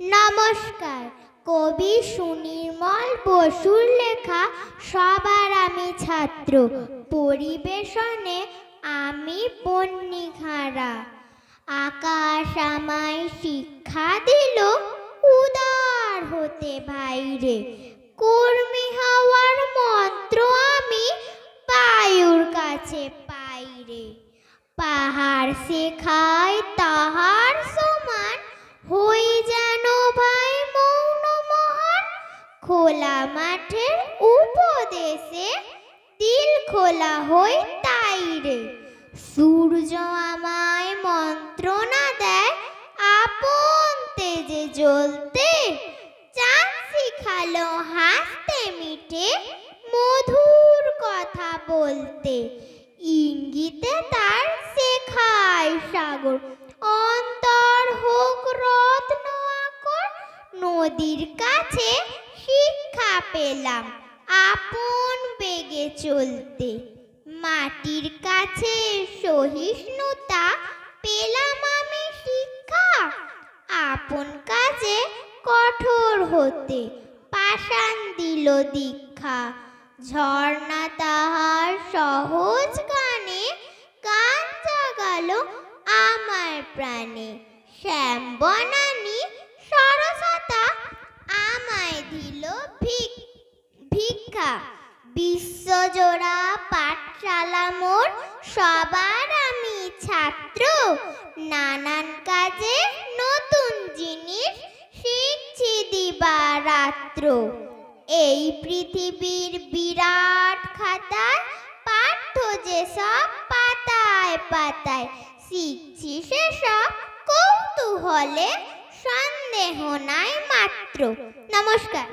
নমস্কার। কবি সুনির্মল বসুর লেখা সবার আমি ছাত্র পরিবেশনে আমি বন্যিখারা। আকাশ আমায় শিক্ষা দিল উদার হতে ভাইরে, কর্মী হওয়ার মন্ত্র আমি বায়ুর কাছে পাইরে। পাহাড় শেখায় তাহার সমান হই যেন ভাই মৌন মহান। খোলা মাঠের উপদেশে দিল খোলা হই তাইরে। সূর্য আমায় মন্ত্রণা দেয় আপন তেজে জ্বলতে, চাঁদ শিখালো হাসতে মিটে মধুর কথা বলতে। ইঙ্গিতে তার শেখায় সাগর অন্তর হোক রত্ন আকর। নদীর কাছে শিক্ষা পেলাম আপন বেগে চলতে, মাটির কাছে সহিষ্ণুতা পেলাম আমি শিক্ষা। আপন কাজে কঠোর হতে পাষাণ দিল দীক্ষা। ঝর্ণা তাহার সহজ গানে গান জাগালো আমার প্রাণে। শ্যাম বনানী সরসতা আমায় দিল ভিক্ষা। বিশ্বজোড়া পাঠশালা মোর সবার আমি ছাত্র, নানান কাজে নতুন জিনিস শিখছি দিবারাত্র। এই পৃথিবীর বিরাট খাতায় পাঠ্য যেসব পাতায় পাতায়, শিখছি সেসব কৌতূহলে, সন্দেহ নাই মাত্র। নমস্কার।